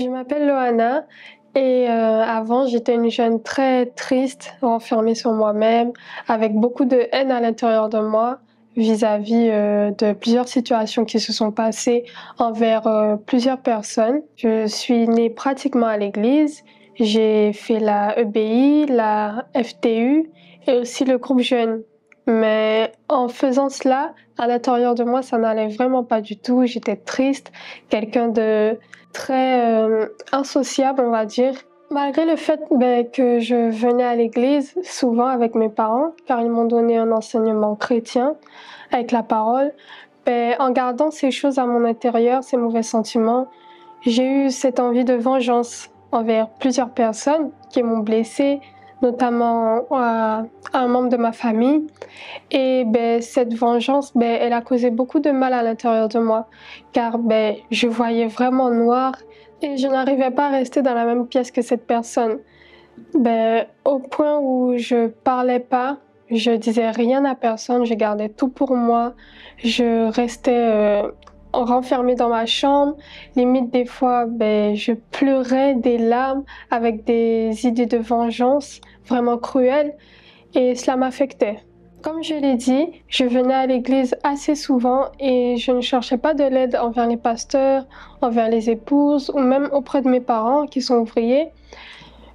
Je m'appelle Loana et avant j'étais une jeune très triste, renfermée sur moi-même, avec beaucoup de haine à l'intérieur de moi vis-à-vis de plusieurs situations qui se sont passées envers plusieurs personnes. Je suis née pratiquement à l'église, j'ai fait la EBI, la FTU et aussi le groupe jeune. Mais en faisant cela, à l'intérieur de moi, ça n'allait vraiment pas du tout. J'étais triste, quelqu'un de très insociable, on va dire. Malgré le fait que je venais à l'église souvent avec mes parents, car ils m'ont donné un enseignement chrétien avec la parole, en gardant ces choses à mon intérieur, ces mauvais sentiments, j'ai eu cette envie de vengeance envers plusieurs personnes qui m'ont blessée, notamment à un membre de ma famille. Et cette vengeance, elle a causé beaucoup de mal à l'intérieur de moi, car je voyais vraiment noir et je n'arrivais pas à rester dans la même pièce que cette personne. Au point où je parlais pas, je disais rien à personne, je gardais tout pour moi, je restais renfermée dans ma chambre, limite des fois je pleurais des larmes avec des idées de vengeance vraiment cruelles et cela m'affectait. Comme je l'ai dit, je venais à l'église assez souvent et je ne cherchais pas de l'aide envers les pasteurs, envers les épouses ou même auprès de mes parents qui sont ouvriers.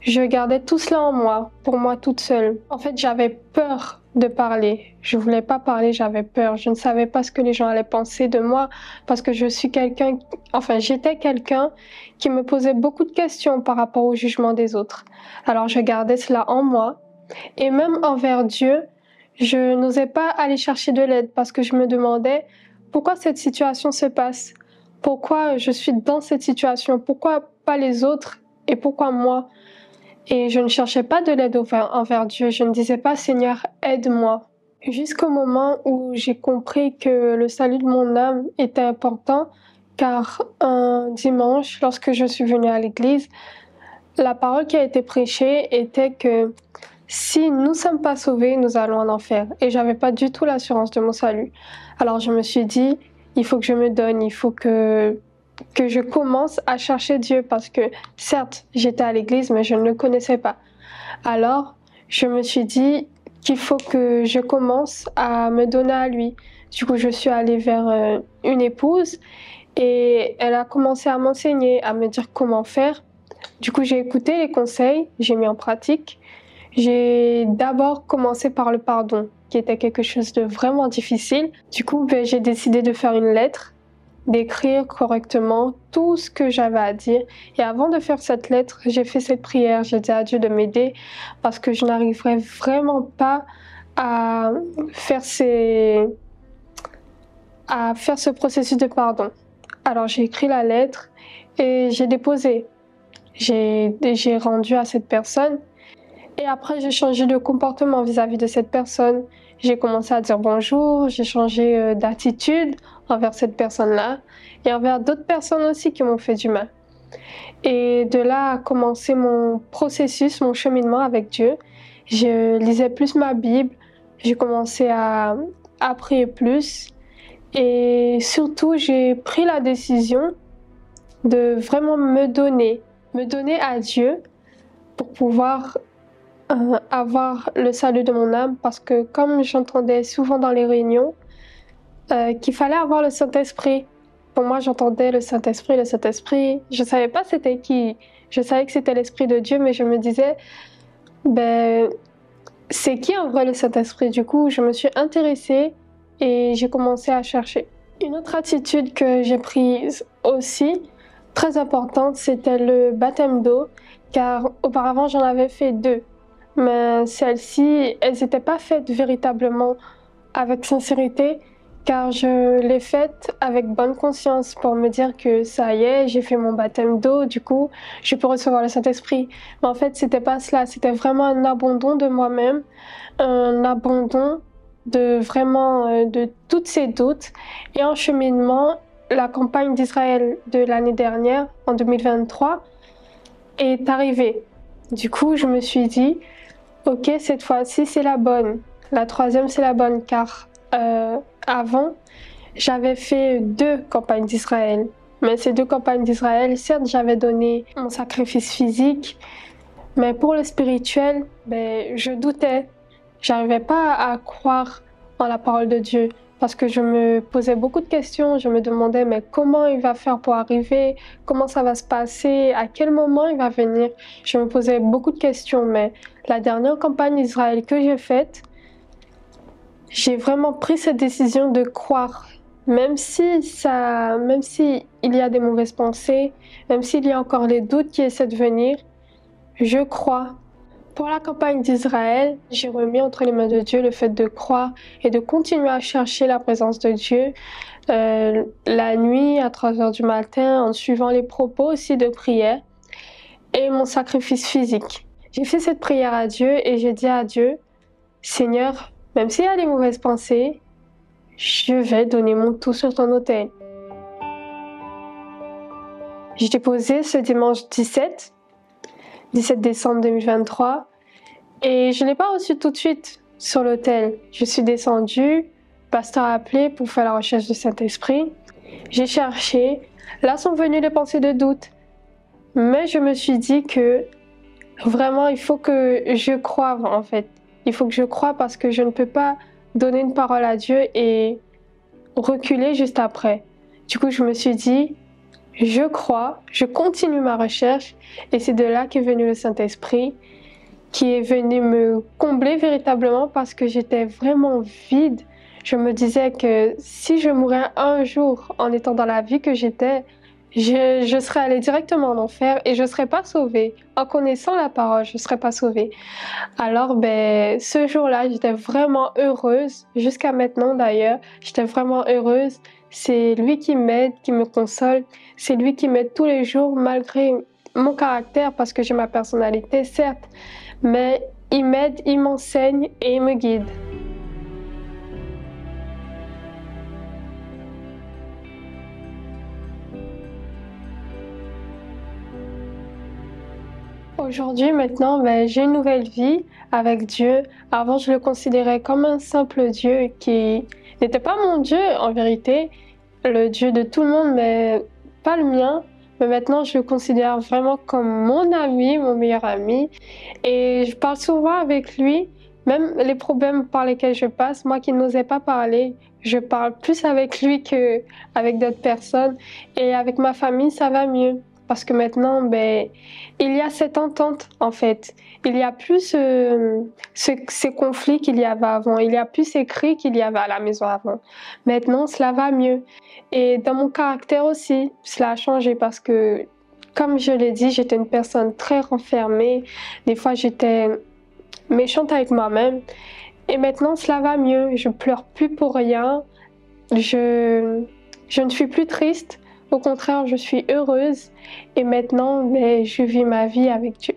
Je gardais tout cela en moi, pour moi toute seule. En fait, j'avais peur de parler. Je voulais pas parler, j'avais peur. Je ne savais pas ce que les gens allaient penser de moi parce que j'étais quelqu'un qui me posait beaucoup de questions par rapport au jugement des autres. Alors je gardais cela en moi et même envers Dieu, je n'osais pas aller chercher de l'aide parce que je me demandais pourquoi cette situation se passe, pourquoi je suis dans cette situation, pourquoi pas les autres et pourquoi moi. Et je ne cherchais pas de l'aide envers Dieu, je ne disais pas Seigneur, aide-moi. Jusqu'au moment où j'ai compris que le salut de mon âme était important, car un dimanche, lorsque je suis venue à l'église, la parole qui a été prêchée était que si nous ne sommes pas sauvés, nous allons en enfer. Et j'avais pas du tout l'assurance de mon salut. Alors je me suis dit, il faut que je me donne, il faut que je commence à chercher Dieu parce que certes, j'étais à l'église, mais je ne le connaissais pas. Alors, je me suis dit qu'il faut que je commence à me donner à lui. Du coup, je suis allée vers une épouse et elle a commencé à m'enseigner, à me dire comment faire. Du coup, j'ai écouté les conseils, j'ai mis en pratique. J'ai d'abord commencé par le pardon, qui était quelque chose de vraiment difficile. Du coup, j'ai décidé de faire une lettre, d'écrire correctement tout ce que j'avais à dire. Et avant de faire cette lettre, j'ai fait cette prière. J'ai dit à Dieu de m'aider parce que je n'arriverais vraiment pas à faire ce processus de pardon. Alors j'ai écrit la lettre et j'ai déposé. J'ai rendu à cette personne. Et après, j'ai changé de comportement vis-à-vis de cette personne. J'ai commencé à dire bonjour, j'ai changé d'attitude envers cette personne-là et envers d'autres personnes aussi qui m'ont fait du mal. Et de là a commencé mon processus, mon cheminement avec Dieu. Je lisais plus ma Bible, j'ai commencé à prier plus et surtout, j'ai pris la décision de vraiment me donner à Dieu pour pouvoir avoir le salut de mon âme parce que comme j'entendais souvent dans les réunions qu'il fallait avoir le Saint-Esprit. Pour moi, j'entendais le Saint-Esprit. Je savais pas c'était qui. Je savais que c'était l'Esprit de Dieu, mais je me disais, c'est qui en vrai le Saint-Esprit? Du coup, je me suis intéressée et j'ai commencé à chercher. Une autre attitude que j'ai prise aussi, très importante, c'était le baptême d'eau, car auparavant, j'en avais fait 2. Mais celles-ci, elles n'étaient pas faites véritablement avec sincérité, car je l'ai faite avec bonne conscience pour me dire que ça y est, j'ai fait mon baptême d'eau, du coup, je peux recevoir le Saint-Esprit. Mais en fait, c'était pas cela, c'était vraiment un abandon de moi-même, un abandon de vraiment de toutes ces doutes et un cheminement. La campagne d'Israël de l'année dernière, en 2023, est arrivée. Du coup, je me suis dit, ok, cette fois-ci, c'est la bonne. La 3e, c'est la bonne, car avant, j'avais fait 2 campagnes d'Israël. Mais ces deux campagnes d'Israël, certes, j'avais donné mon sacrifice physique, mais pour le spirituel, je doutais. J'arrivais pas à croire en la parole de Dieu parce que je me posais beaucoup de questions. Je me demandais, mais comment il va faire pour arriver? Comment ça va se passer? À quel moment il va venir? Je me posais beaucoup de questions, mais la dernière campagne d'Israël que j'ai faite, j'ai vraiment pris cette décision de croire. Même si il y a des mauvaises pensées, même s'il y a encore les doutes qui essaient de venir, je crois. Pour la campagne d'Israël, j'ai remis entre les mains de Dieu le fait de croire et de continuer à chercher la présence de Dieu la nuit à 3 heures du matin en suivant les propos aussi de prière et mon sacrifice physique. J'ai fait cette prière à Dieu et j'ai dit à Dieu, Seigneur, même s'il y a des mauvaises pensées, je vais donner mon tout sur ton autel. J'ai déposé ce dimanche 17 décembre 2023 et je ne l'ai pas reçu tout de suite sur l'autel. Je suis descendue, le pasteur a appelé pour faire la recherche du Saint-Esprit. J'ai cherché, là sont venues les pensées de doute. Mais je me suis dit que vraiment il faut que je croie en fait. Il faut que je croie parce que je ne peux pas donner une parole à Dieu et reculer juste après. Du coup je me suis dit, je crois, je continue ma recherche et c'est de là qu'est venu le Saint-Esprit qui est venu me combler véritablement parce que j'étais vraiment vide. Je me disais que si je mourais un jour en étant dans la vie que j'étais, je serais allée directement en enfer et je ne serais pas sauvée. En connaissant la parole, je ne serais pas sauvée. Alors, ce jour-là, j'étais vraiment heureuse. Jusqu'à maintenant, d'ailleurs, j'étais vraiment heureuse. C'est lui qui m'aide, qui me console. C'est lui qui m'aide tous les jours, malgré mon caractère, parce que j'ai ma personnalité, certes. Mais il m'aide, il m'enseigne et il me guide. Aujourd'hui, maintenant, j'ai une nouvelle vie avec Dieu. Avant, je le considérais comme un simple Dieu qui n'était pas mon Dieu en vérité, le Dieu de tout le monde, mais pas le mien. Mais maintenant, je le considère vraiment comme mon ami, mon meilleur ami. Et je parle souvent avec lui, même les problèmes par lesquels je passe, moi qui n'osais pas parler, je parle plus avec lui qu'avec d'autres personnes. Et avec ma famille, ça va mieux. Parce que maintenant, il y a cette entente, en fait. Il y a plus ces conflits qu'il y avait avant. Il y a plus ces cris qu'il y avait à la maison avant. Maintenant, cela va mieux. Et dans mon caractère aussi, cela a changé parce que, comme je l'ai dit, j'étais une personne très renfermée. Des fois, j'étais méchante avec moi-même. Et maintenant, cela va mieux. Je pleure plus pour rien. Je ne suis plus triste. Au contraire, je suis heureuse et maintenant, je vis ma vie avec Dieu.